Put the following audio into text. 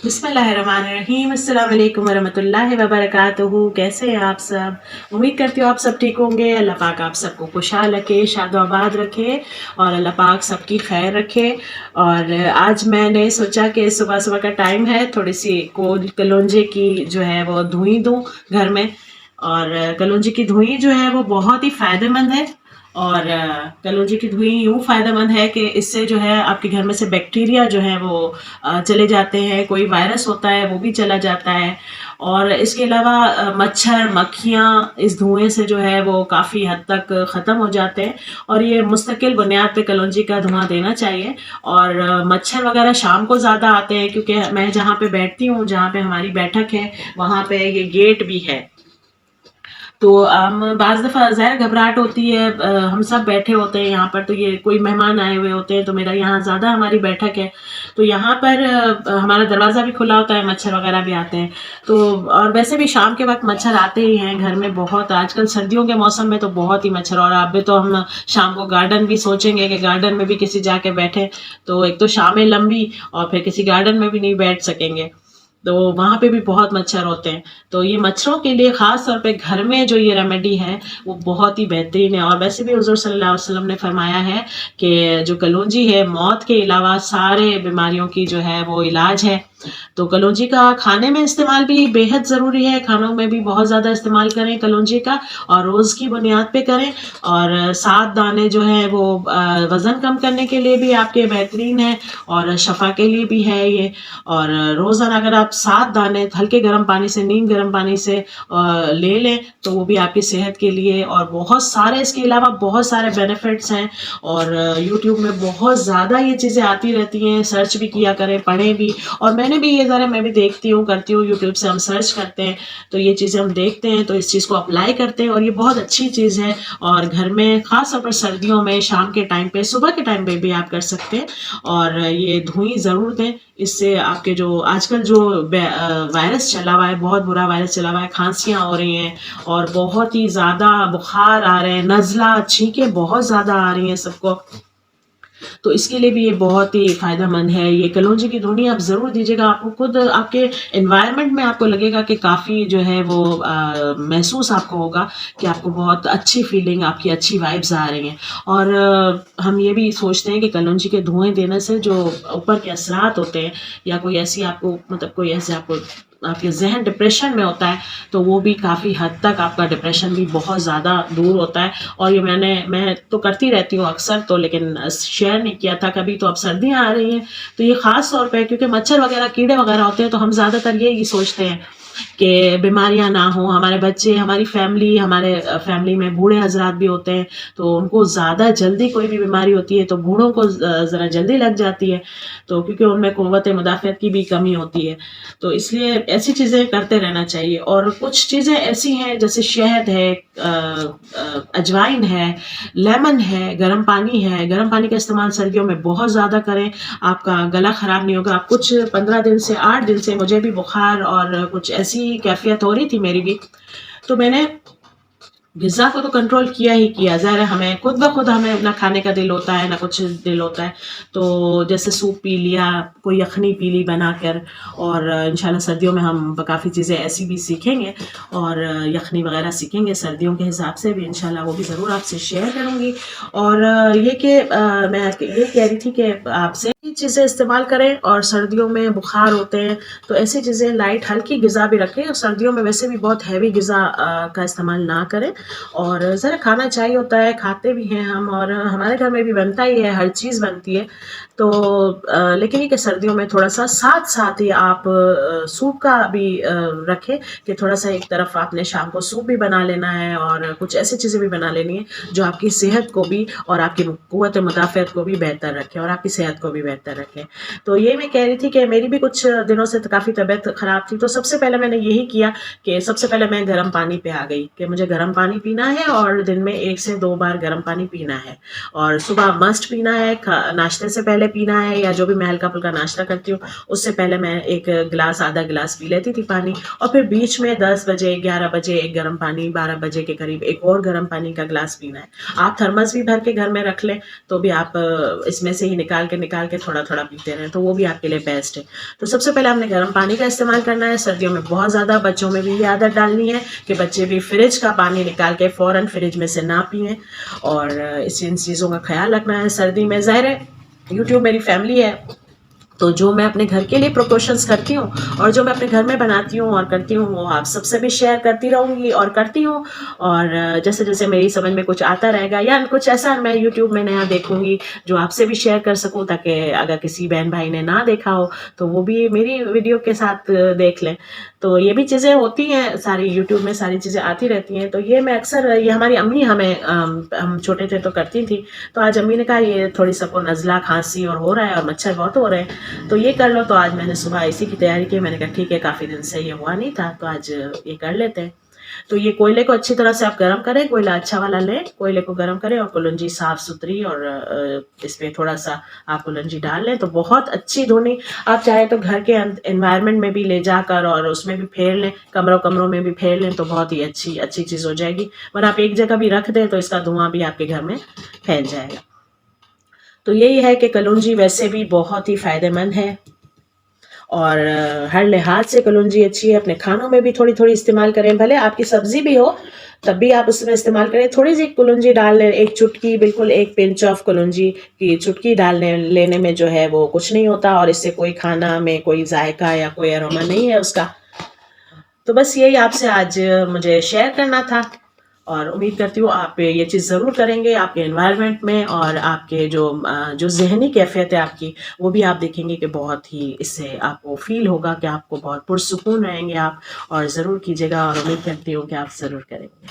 बिस्मिल्लाहिर्रहमानिर्रहीम। अस्सलाम वालेकुम वरहमतुल्लाहि वबरकातुहू। कैसे हैं आप सब? उम्मीद करती हूँ आप सब ठीक होंगे। अल्लाह पाक आप सबको खुशहाल रखे, शादोआबाद रखे और अल्लाह पाक सबकी खैर रखे। और आज मैंने सोचा कि सुबह सुबह का टाइम है, थोड़ी सी कलौंजी की जो है वो धुई दूँ घर में। और कलौंजी की धुई जो है वो बहुत ही फ़ायदेमंद है। और कलौंजी की धुई यूँ फ़ायदेमंद है कि इससे जो है आपके घर में से बैक्टीरिया जो है वो चले जाते हैं, कोई वायरस होता है वो भी चला जाता है। और इसके अलावा मच्छर मक्खियाँ इस धुएं से जो है वो काफ़ी हद तक ख़त्म हो जाते हैं। और ये मुस्तकिल बुनियाद पे कलौंजी का धुआं देना चाहिए। और मच्छर वगैरह शाम को ज़्यादा आते हैं, क्योंकि मैं जहाँ पे बैठती हूँ, जहाँ पे हमारी बैठक है, वहाँ पे ये गेट भी है। तो हम बाज़ दफ़ा ज़ाहिर घबराहट होती है, हम सब बैठे होते हैं यहाँ पर, तो ये कोई मेहमान आए हुए होते हैं, तो मेरा यहाँ ज़्यादा हमारी बैठक है, तो यहाँ पर हमारा दरवाज़ा भी खुला होता है, मच्छर वगैरह भी आते हैं। तो और वैसे भी शाम के वक्त मच्छर आते ही हैं घर में बहुत। आजकल सर्दियों के मौसम में तो बहुत ही मच्छर। और अब तो हम शाम को गार्डन भी सोचेंगे कि गार्डन में भी किसी जाके बैठे, तो एक तो शामें लंबी और फिर किसी गार्डन में भी नहीं बैठ सकेंगे, तो वहाँ पे भी बहुत मच्छर होते हैं। तो ये मच्छरों के लिए ख़ास तौर पे घर में जो ये रेमेडी है वो बहुत ही बेहतरीन है। और वैसे भी हुज़ूर सल्लल्लाहु अलैहि वसल्लम ने फरमाया है कि जो कलौंजी है मौत के अलावा सारे बीमारियों की जो है वो इलाज है। तो कलौंजी का खाने में इस्तेमाल भी बेहद ज़रूरी है, खानों में भी बहुत ज़्यादा इस्तेमाल करें कलौंजी का, और रोज़ की बुनियाद पे करें। और 7 दाने जो है वो वज़न कम करने के लिए भी आपके बेहतरीन है, और शफ़ा के लिए भी है ये। और रोज़ाना अगर आप 7 दाने हल्के गर्म पानी से, नीम गर्म पानी से ले लें, तो वो भी आपकी सेहत के लिए, और बहुत सारे इसके अलावा बहुत सारे बेनिफिट्स हैं। और यूट्यूब में बहुत ज़्यादा ये चीज़ें आती रहती हैं, सर्च भी किया करें, पढ़ें भी। और मैंने भी ये ज़रा, मैं भी देखती हूँ, करती हूँ, यूट्यूब से हम सर्च करते हैं, तो ये चीज़ें हम देखते हैं, तो इस चीज़ को अप्लाई करते हैं, और ये बहुत अच्छी चीज़ है। और घर में ख़ास तौर पर सर्दियों में शाम के टाइम पे, सुबह के टाइम पे भी आप कर सकते हैं। और ये धुई ज़रूर दें, इससे आपके जो आजकल जो वायरस चला हुआ है, बहुत बुरा वायरस चला हुआ है, खांसियाँ हो रही हैं और बहुत ही ज़्यादा बुखार आ रहे हैं, नज़ला छींकें बहुत ज़्यादा आ रही हैं सबको, तो इसके लिए भी ये बहुत ही फ़ायदेमंद है। ये कलौंजी की धुनी आप ज़रूर दीजिएगा, आपको खुद आपके एनवायरनमेंट में आपको लगेगा कि काफ़ी जो है वो महसूस आपको होगा कि आपको बहुत अच्छी फीलिंग, आपकी अच्छी वाइब्स आ रही हैं। और हम ये भी सोचते हैं कि कलौंजी के धुएँ देने से जो ऊपर के असरात होते हैं, या कोई ऐसी आपको मतलब कोई ऐसे आपको आपके ज़हन डिप्रेशन में होता है, तो वो भी काफ़ी हद तक आपका डिप्रेशन भी बहुत ज़्यादा दूर होता है। और ये मैं तो करती रहती हूँ अक्सर, तो लेकिन शेयर नहीं किया था कभी। तो अब सर्दियाँ आ रही हैं, तो ये ख़ास तौर पे क्योंकि मच्छर वगैरह कीड़े वगैरह होते हैं, तो हम ज़्यादातर यही सोचते हैं कि बीमारियां ना हो, हमारे बच्चे, हमारी फैमिली, हमारे फैमिली में बूढ़े हजरात भी होते हैं, तो उनको ज़्यादा जल्दी कोई भी बीमारी होती है, तो बूढ़ों को ज़रा जल्दी लग जाती है, तो क्योंकि उनमें क़ुव्वत मुदाफ़अत की भी कमी होती है। तो इसलिए ऐसी चीज़ें करते रहना चाहिए। और कुछ चीज़ें ऐसी हैं जैसे शहद है, अजवाइन है, लेमन है, गर्म पानी है। गर्म पानी का इस्तेमाल सर्दियों में बहुत ज़्यादा करें, आपका गला ख़राब नहीं होगा। आप कुछ 15 दिन से 8 दिन से मुझे भी बुखार और कुछ ऐसी कैफियत हो रही थी मेरी भी, तो मैंने ग़िज़ा को तो कंट्रोल किया ही किया। ज़ाहिर है हमें खुद ब खुद हमें ना खाने का दिल होता है, ना कुछ दिल होता है, तो जैसे सूप पी लिया, कोई यखनी पी ली बनाकर। और इंशाल्लाह सर्दियों में हम काफ़ी चीज़ें ऐसी भी सीखेंगे, और यखनी वगैरह सीखेंगे सर्दियों के हिसाब से भी, इंशाल्लाह वो भी ज़रूर आपसे शेयर करूँगी। और ये कि मैं ये कह रही थी कि आपसे चीज़ें इस्तेमाल करें। और सर्दियों में बुखार होते हैं, तो ऐसी चीज़ें लाइट हल्की ग़िज़ा भी रखें। और सर्दियों में वैसे भी बहुत हैवी ग़िज़ा का इस्तेमाल ना करें। और ज़रा खाना चाहिए होता है, खाते भी हैं हम, और हमारे घर में भी बनता ही है, हर चीज़ बनती है। तो लेकिन ये कि सर्दियों में थोड़ा सा साथ साथ ही आप सूप का भी रखें, कि थोड़ा सा एक तरफ आपने शाम को सूप भी बना लेना है, और कुछ ऐसी चीज़ें भी बना लेनी है जो आपकी सेहत को भी और आपकी क़ुव्वत मुदाफ़अत को भी बेहतर रखें, और आपकी सेहत को भी बेहतर रखें। तो ये मैं कह रही थी कि मेरी भी कुछ दिनों से काफ़ी तबीयत ख़राब थी, तो सबसे पहले मैंने यही किया कि सबसे पहले मैं गर्म पानी पे आ गई कि मुझे गर्म पानी पीना है, और दिन में 1 से 2 बार गर्म पानी पीना है। और सुबह मस्ट पीना है, नाश्ते से पहले पीना है, या जो भी मैं हल्का फुल्का नाश्ता करती हूँ उससे पहले मैं 1 गिलास, आधा गिलास पी लेती थी पानी। और फिर बीच में 10 बजे, 11 बजे एक गर्म पानी, 12 बजे के करीब एक और गर्म पानी का गिलास पीना है। आप थर्मस भी भर के घर में रख लें, तो भी आप इसमें से ही निकाल के تھوڑا تھوڑا پیتے رہیں تو وہ بھی آپ کے لیے بیسٹ ہے. تو سب سے پہلے ہم نے گرم پانی کا استعمال کرنا ہے. سردیوں میں بہت زیادہ بچوں میں بھی یہ عادت ڈالنی ہے کہ بچے بھی فریج کا پانی نکال کے فوراً فریج میں سے نہ پئیں, اور ان چیزوں کا خیال رکھنا ہے. سردی میں ظاہر ہے یوٹیوب میری فیملی ہے, تو جو میں اپنے گھر کے لیے پریکاشنس کرتی ہوں اور جو میں اپنے گھر میں بناتی ہوں اور کرتی ہوں وہ آپ سب سے بھی شیئر کرتی رہوں گی اور کرتی ہوں. اور جیسے جیسے میری سمجھ میں کچھ آتا رہے گا یا کچھ ایسا میں یوٹیوب میں نیا دیکھوں گی جو آپ سے بھی شیئر کر سکوں, تاکہ اگر کسی بہن بھائی نے نہ دیکھا ہو تو وہ بھی میری ویڈیو کے ساتھ دیکھ لیں. تو یہ بھی چیزیں ہوتی ہیں ساری, یوٹیوب میں ساری چیزیں آتی رہتی ہیں. تو یہ میں اکثر, یہ ہماری امی ہمیں, ہم چھوٹے تھے تو کرتی تھی, تو آج امی نے کہا یہ تھوڑی سا کو نزلہ کھانسی اور ہو رہا ہے اور مچھر بہت ہو رہے ہیں تو یہ کر لو. تو آج میں نے صبح اسی کی تیاری کی. میں نے کہا ٹھیک ہے, کافی دن سے یہ ہوا نہیں تھا تو آج یہ کر لیتے ہیں. تو یہ کوئلے کو اچھی طرح سے آپ گرم کریں, کوئلہ اچھا والا لیں, کوئلے کو گرم کریں اور کلونجی صاف ستھری, اور اس پہ تھوڑا سا آپ کلونجی ڈال لیں تو بہت اچھی دھونی. آپ چاہیں تو گھر کے انوائرمنٹ میں بھی لے جا کر اور اس میں بھی پھیر لیں, کمروں میں بھی پھیر لیں تو بہت ہی اچھی چیز ہو جائے گی. اور آپ ایک جگہ بھی رکھ دیں تو اس کا دھواں بھی آپ کے گھر میں پھیل جائے گا. تو یہی ہے کہ کلونجی ویسے بھی بہت ہی فائدہ مند ہے اور ہر لحاظ سے کلونجی اچھی ہے. اپنے کھانوں میں بھی تھوڑی تھوڑی استعمال کریں, بھلے آپ کی سبزی بھی ہو تب بھی آپ اس میں استعمال کریں. تھوڑی سی کلونجی ڈال لیں, ایک چٹکی, بالکل ایک پنچ آف کلونجی کی چٹکی ڈال لینے میں جو ہے وہ کچھ نہیں ہوتا, اور اس سے کوئی کھانا میں کوئی ذائقہ یا کوئی اروما نہیں ہے اس کا. تو بس یہی آپ سے آج مجھے شیئر کرنا تھا, اور امید کرتی ہوں آپ یہ چیز ضرور کریں گے آپ کے انوائرمنٹ میں, اور آپ کے جو ذہنی کیفیت ہے آپ کی وہ بھی آپ دیکھیں گے کہ بہت ہی اس سے آپ کو فیل ہوگا کہ آپ کو بہت پرسکون رہیں گے آپ, اور ضرور کیجیے گا, اور امید کرتی ہوں کہ آپ ضرور کریں گے.